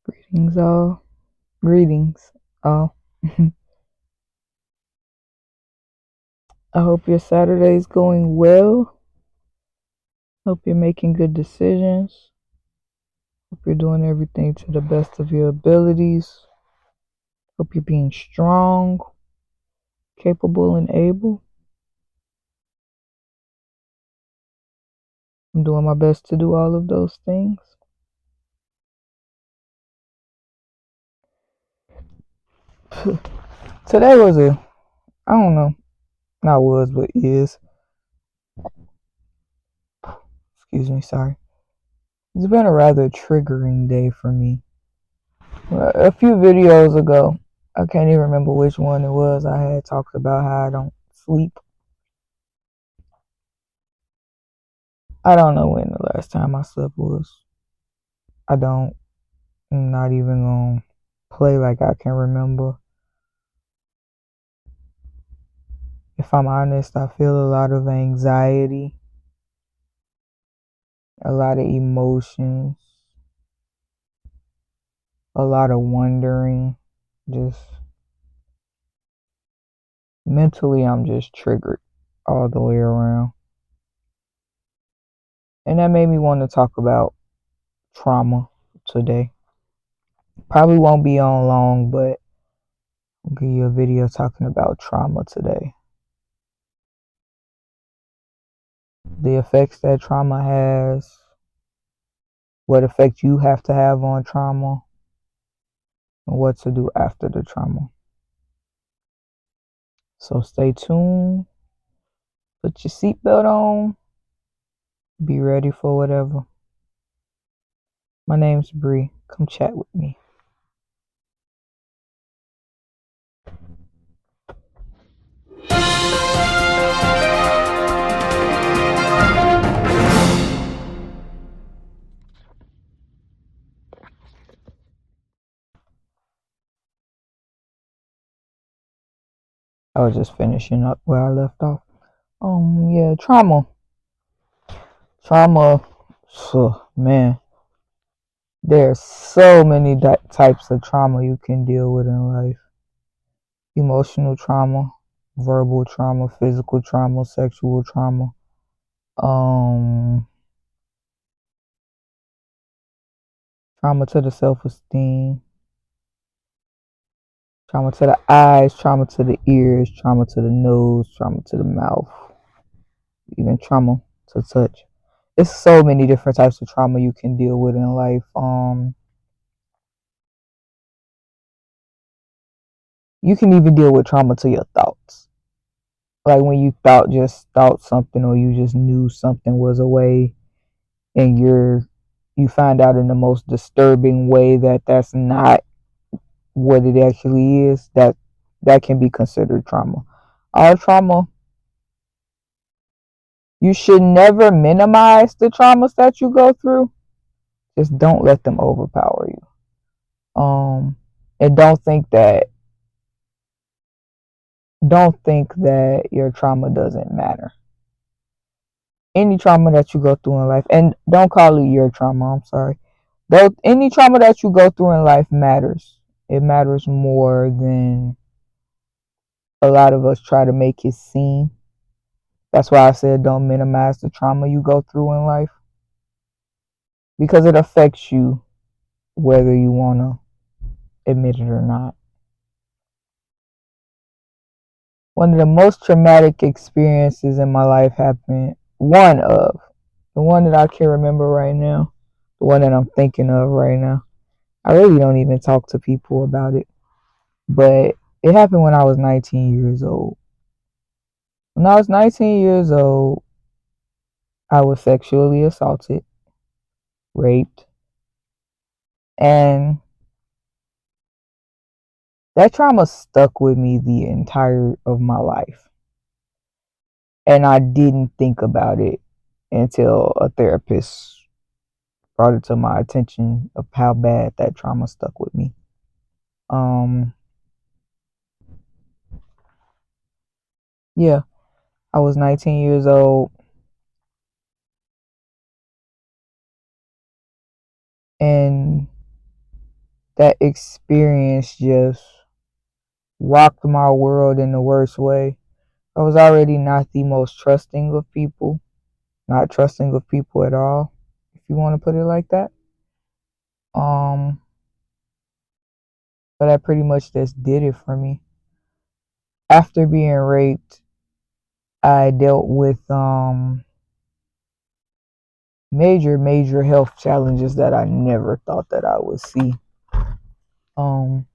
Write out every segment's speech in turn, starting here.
Greetings, all. Greetings, all. I hope your Saturday is going well. Hope you're making good decisions. Hope you're doing everything to the best of your abilities. Hope you're being strong, capable, and able. I'm doing my best to do all of those things. Today was I don't know, not was, but is. Excuse me, sorry. It's been a rather triggering day for me. A few videos ago, I can't even remember which one it was, I had talked about how I don't sleep. I don't know when the last time I slept was. I don't. I'm not even gonna play like I can remember. If I'm honest, I feel a lot of anxiety, a lot of emotions, a lot of wondering. Just mentally, I'm just triggered all the way around. And that made me want to talk about trauma today. Probably won't be on long, but I'll give you a video talking about trauma today. The effects that trauma has, what effect you have to have on trauma, and what to do after the trauma. So stay tuned, put your seatbelt on, be ready for whatever. My name's Bree. Come chat with me. I was just finishing up where I left off. Yeah, trauma. Trauma, man. There's so many types of trauma you can deal with in life. Emotional trauma, verbal trauma, physical trauma, sexual trauma. Trauma to the self-esteem, trauma to the eyes, trauma to the ears, trauma to the nose, trauma to the mouth, even trauma to touch. It's so many different types of trauma you can deal with in life. You can even deal with trauma to your thoughts. Like when you just thought something, or you just knew something was a way, and you find out in the most disturbing way that that's not what it actually is. That can be considered trauma. All trauma, you should never minimize the traumas that you go through. Just don't let them overpower you. And don't think that your trauma doesn't matter. Any trauma that you go through in life, and don't call it your trauma, I'm sorry. Though any trauma that you go through in life matters. It matters more than a lot of us try to make it seem. That's why I said don't minimize the trauma you go through in life, because it affects you whether you want to admit it or not. One of the most traumatic experiences in my life happened, the one that I can remember right now, the one that I'm thinking of right now. I really don't even talk to people about it, but it happened when I was 19 years old. When I was 19 years old, I was sexually assaulted, raped, and that trauma stuck with me the entire of my life. And I didn't think about it until a therapist brought it to my attention of how bad that trauma stuck with me. Yeah, I was 19 years old, and that experience just rocked my world in the worst way. I was already not the most trusting of people, not trusting of people at all, if you want to put it like that. Um, but that pretty much just did it for me. After being raped, I dealt with major health challenges that I never thought that I would see. Um,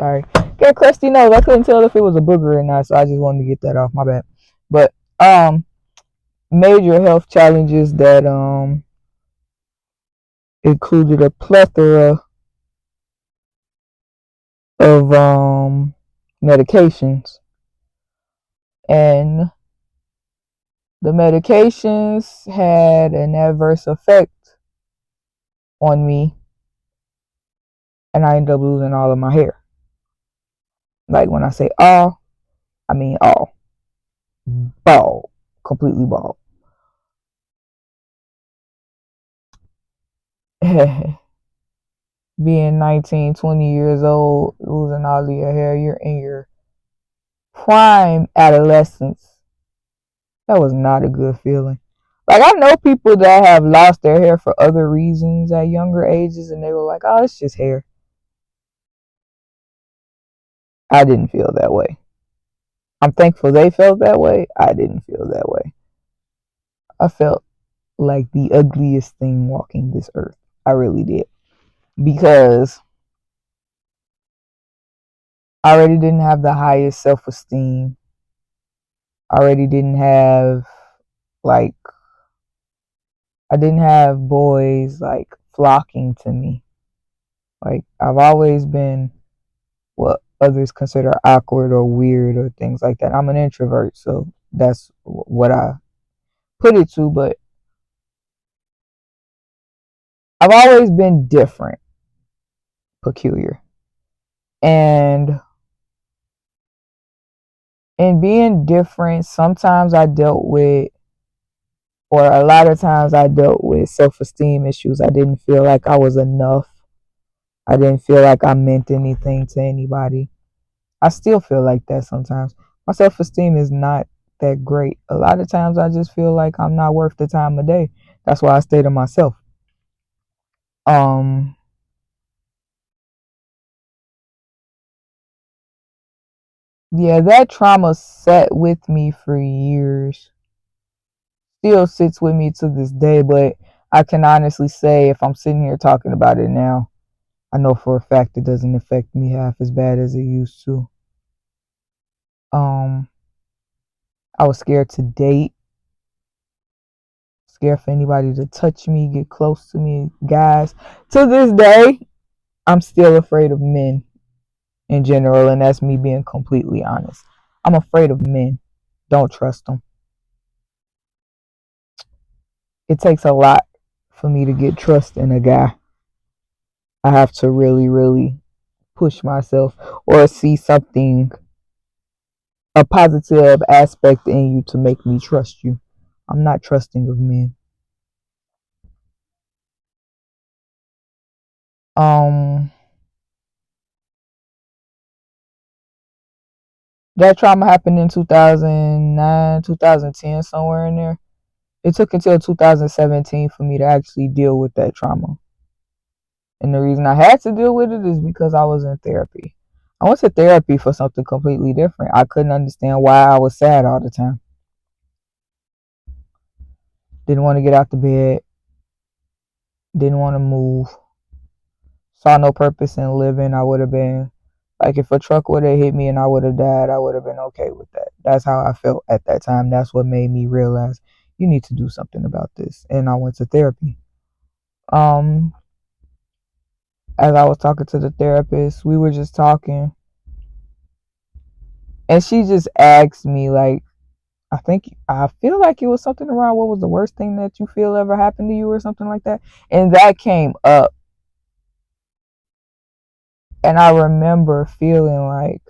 Sorry, get crusty nose. I couldn't tell if it was a booger or not, so I just wanted to get that off. My bad. But major health challenges that included a plethora of medications, and the medications had an adverse effect on me, and I ended up losing all of my hair. Like when I say all, I mean all. Bald. Completely bald. Being 19, 20 years old, losing all of your hair, you're in your prime adolescence. That was not a good feeling. Like, I know people that have lost their hair for other reasons at younger ages, and they were like, oh, it's just hair. I didn't feel that way. I'm thankful they felt that way. I didn't feel that way. I felt like the ugliest thing walking this earth. I really did. Because I already didn't have the highest self esteem. I already didn't have, like, I didn't have boys, like, flocking to me. Like, I've always been what others consider awkward or weird or things like that. I'm an introvert, so that's what I put it to, but I've always been different, peculiar. And in being different, sometimes I dealt with, or a lot of times I dealt with self esteem issues. I didn't feel like I was enough. I didn't feel like I meant anything to anybody. I still feel like that sometimes. My self esteem is not that great. A lot of times I just feel like I'm not worth the time of day. That's why I stay to myself. Um yeah, that trauma sat with me for years. Still sits with me to this day, but I can honestly say if I'm sitting here talking about it now, I know for a fact it doesn't affect me half as bad as it used to. Um I was scared to date, scared for anybody to touch me, get close to me, guys. To this day, I'm still afraid of men in general, and that's me being completely honest. I'm afraid of men. Don't trust them. It takes a lot for me to get trust in a guy. I have to really push myself or see something, a positive aspect in you to make me trust you. I'm not trusting of men. Um, that trauma happened in 2009, 2010, somewhere in there. It took until 2017 for me to actually deal with that trauma. And the reason I had to deal with it is because I was in therapy. I went to therapy for something completely different. I couldn't understand why I was sad all the time. Didn't want to get out the bed. Didn't want to move. Saw no purpose in living. I would have been like, if a truck would have hit me and I would have died, I would have been okay with that. That's how I felt at that time. That's what made me realize you need to do something about this. And I went to therapy. Um, as I was talking to the therapist, we were just talking, and she just asked me, like, I feel like it was something around what was the worst thing that you feel ever happened to you or something like that. And that came up, and I remember feeling like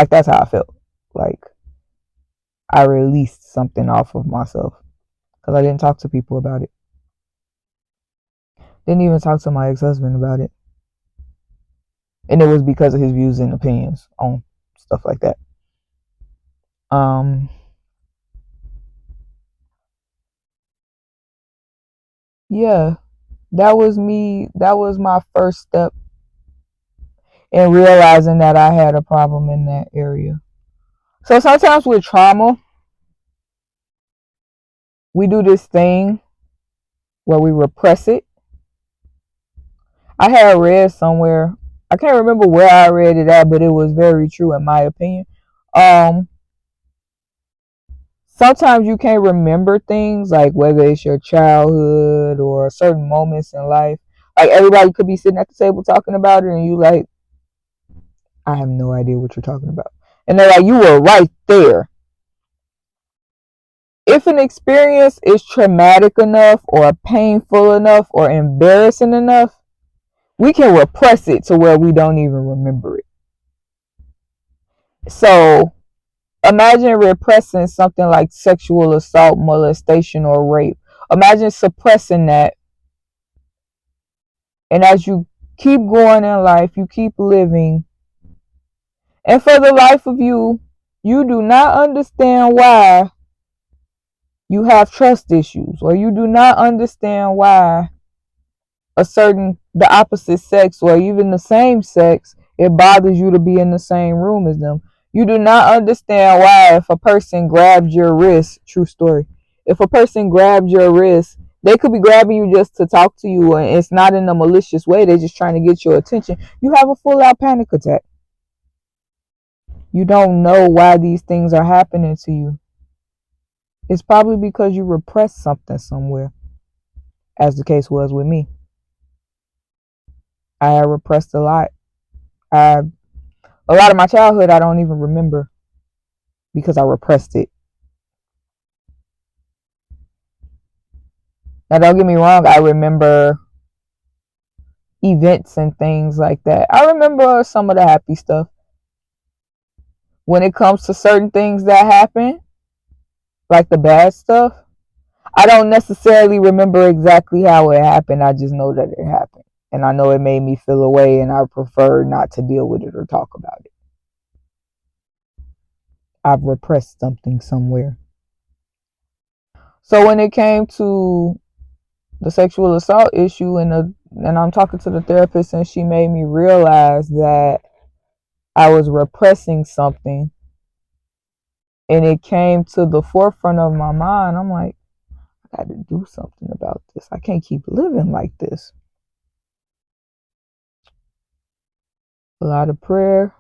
that's how I felt. like I released something off of myself because I didn't talk to people about it. Didn't even talk to my ex-husband about it. And it was because of his views and opinions on stuff like that. Yeah, that was me. That was my first step in realizing that I had a problem in that area. So sometimes with trauma, we do this thing where we repress it. I had read somewhere, I can't remember where I read it at, but it was very true in my opinion. Um, Sometimes you can't remember things, like whether it's your childhood or certain moments in life. Like everybody could be sitting at the table talking about it, and you like, I have no idea what you're talking about. And they're like, you were right there. If an experience is traumatic enough or painful enough or embarrassing enough, we can repress it to where we don't even remember it. So imagine repressing something like sexual assault, molestation, or rape. Imagine suppressing that. And as you keep going in life, you keep living. And for the life of you, you do not understand why you have trust issues, or you do not understand why the opposite sex or even the same sex, it bothers you to be in the same room as them. You do not understand why if a person grabs your wrist, true story, if a person grabs your wrist, they could be grabbing you just to talk to you, and it's not in a malicious way, they're just trying to get your attention. You have a full out panic attack. You don't know why these things are happening to you. It's probably because you repressed something somewhere, as the case was with me. I had repressed a lot. I A lot of my childhood I don't even remember because I repressed it. Now don't get me wrong, I remember events and things like that. I remember some of the happy stuff. When it comes to certain things that happen, like the bad stuff, I don't necessarily remember exactly how it happened. I just know that it happened. And I know it made me feel away, and I prefer not to deal with it or talk about it. I've repressed something somewhere. So when it came to the sexual assault issue, and I'm talking to the therapist, and she made me realize that I was repressing something, and it came to the forefront of my mind. I'm like, I got to do something about this. I can't keep living like this. A lot of prayer,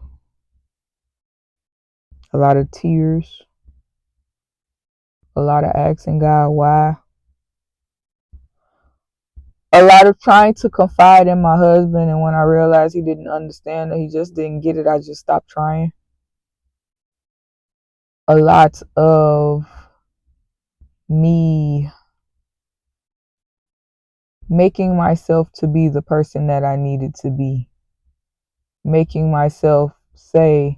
a lot of tears, a lot of asking God why, a lot of trying to confide in my husband, and when I realized he didn't understand or he just didn't get it, I just stopped trying. A lot of me making myself to be the person that I needed to be, making myself say,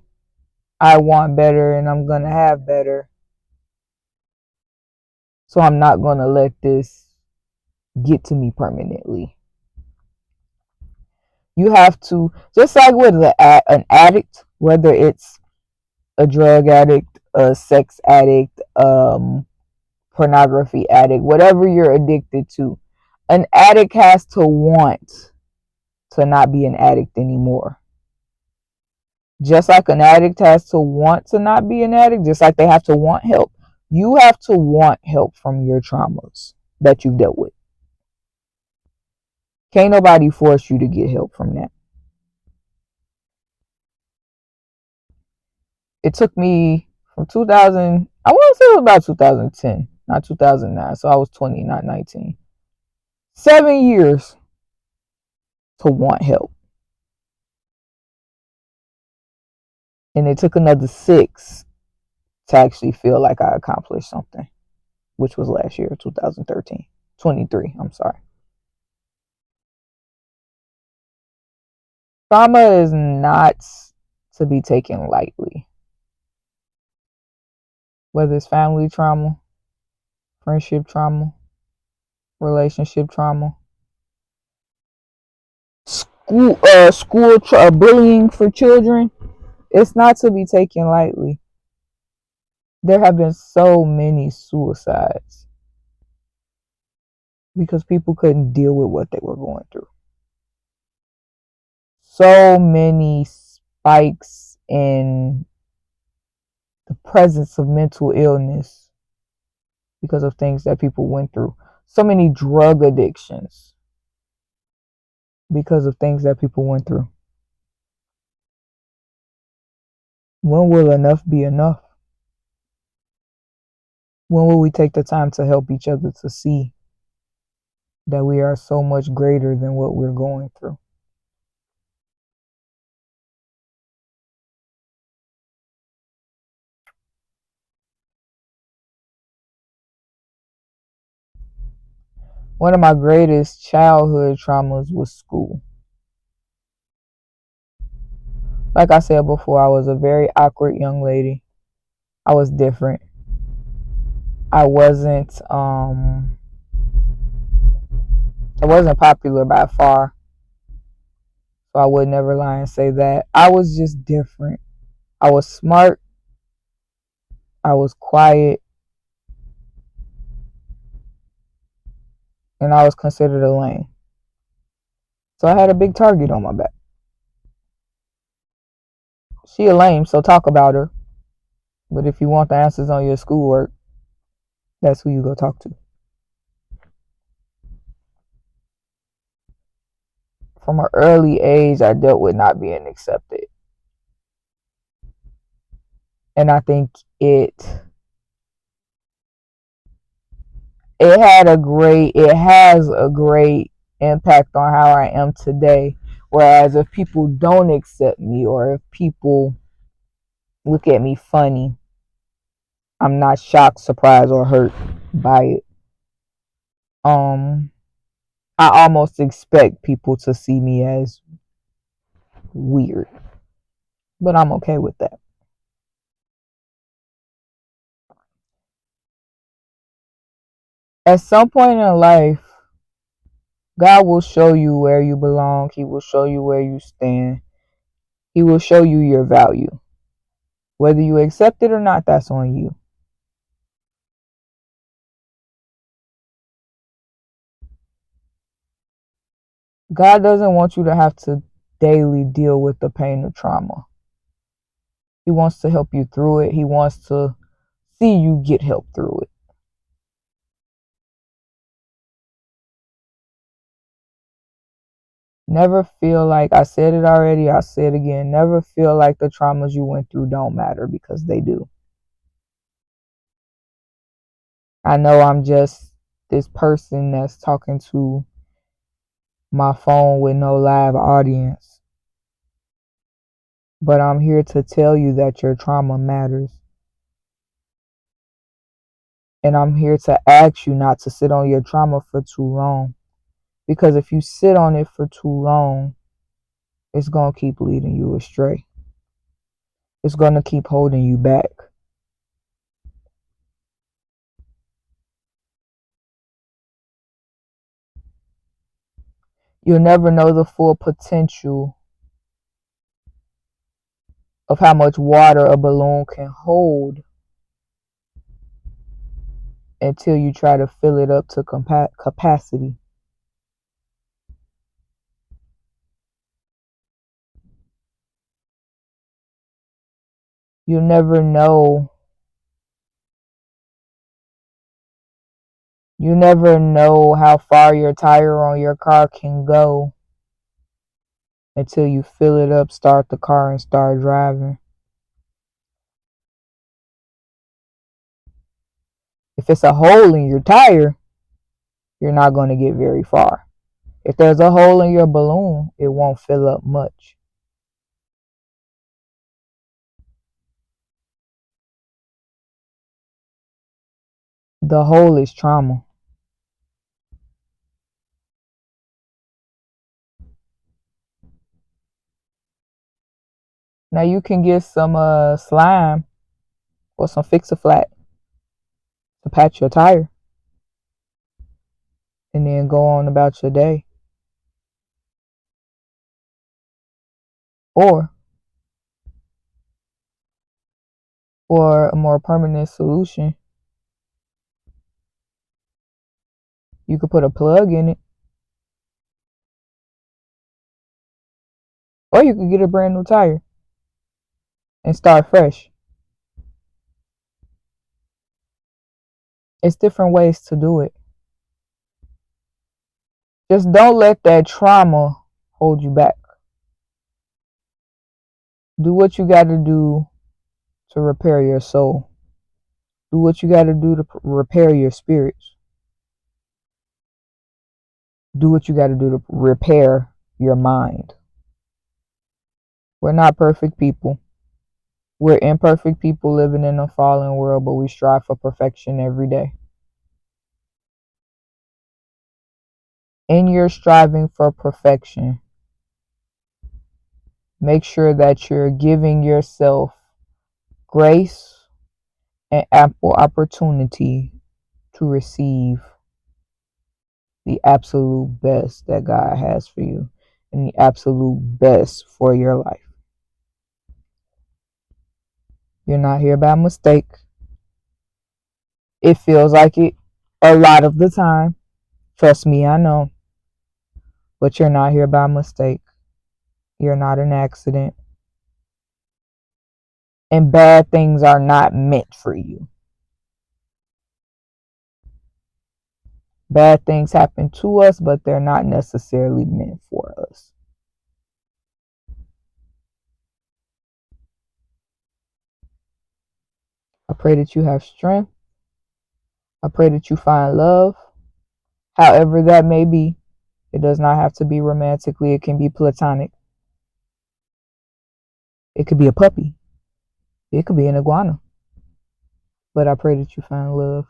I want better and I'm going to have better. So I'm not going to let this get to me permanently. You have to, just like with an addict, whether it's a drug addict, a sex addict, pornography addict, whatever you're addicted to, an addict has to want to not be an addict anymore. Just like an addict has to want to not be an addict, just like they have to want help, you have to want help from your traumas that you've dealt with. Can't nobody force you to get help from that. It took me from 2000, I want to say it was about 2010, not 2009. So I was 20, not 19. 7 years to want help. And it took another 6 to actually feel like I accomplished something, which was last year, 2013. 23, I'm sorry. Trauma is not to be taken lightly. whether it's family trauma, friendship trauma, relationship trauma, bullying for children. It's not to be taken lightly. There have been so many suicides because people couldn't deal with what they were going through. So many spikes in the presence of mental illness because of things that people went through. So many drug addictions because of things that people went through. When will enough be enough? When will we take the time to help each other to see that we are so much greater than what we're going through? One of my greatest childhood traumas was school. Like I said before, I was a very awkward young lady. I was different. I wasn't popular by far. So I would never lie and say that. I was just different. I was smart. I was quiet. And I was considered a lame. So I had a big target on my back. She a lame, so talk about her. But if you want the answers on your schoolwork, that's who you go talk to. From an early age, I dealt with not being accepted. And I think it has a great impact on how I am today. Whereas if people don't accept me or if people look at me funny, I'm not shocked, surprised, or hurt by it. I almost expect people to see me as weird, but I'm okay with that. At some point in life, God will show you where you belong. He will show you where you stand. He will show you your value. Whether you accept it or not, that's on you. God doesn't want you to have to daily deal with the pain of trauma. He wants to help you through it. He wants to see you get help through it. Never feel like, I said it already, I say it again, never feel like the traumas you went through don't matter, because they do. I know I'm just this person that's talking to my phone with no live audience, but I'm here to tell you that your trauma matters. And I'm here to ask you not to sit on your trauma for too long. Because if you sit on it for too long, it's going to keep leading you astray. It's going to keep holding you back. You'll never know the full potential of how much water a balloon can hold until you try to fill it up to capacity. You'll never know. You never know how far your tire on your car can go until you fill it up, start the car, and start driving. If it's a hole in your tire, you're not going to get very far. If there's a hole in your balloon, it won't fill up much. The hole is trauma. Now you can get some slime or some Fix-A-Flat to patch your tire and then go on about your day. Or for a more permanent solution, you could put a plug in it, or you could get a brand new tire and start fresh. It's different ways to do it. Just don't let that trauma hold you back. Do what you got to do to repair your soul. Do what you got to do to repair your spirits. Do what you got to do to repair your mind. We're not perfect people. We're imperfect people living in a fallen world, but we strive for perfection every day. In your striving for perfection, make sure that you're giving yourself grace and ample opportunity to receive the absolute best that God has for you and the absolute best for your life. You're not here by mistake. It feels like it a lot of the time. Trust me, I know. But you're not here by mistake. You're not an accident. And bad things are not meant for you. Bad things happen to us, but they're not necessarily meant for us. I pray that you have strength. I pray that you find love, however that may be. It does not have to be romantically. It can be platonic. It could be a puppy. It could be an iguana. But I pray that you find love.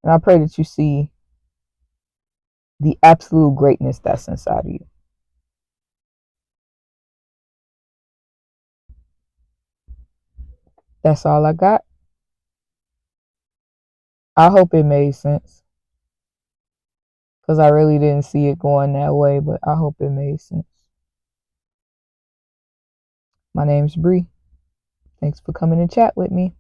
And I pray that you see the absolute greatness that's inside of you. That's all I got. I hope it made sense. Because I really didn't see it going that way, but I hope it made sense. My name's Bree. Thanks for coming to chat with me.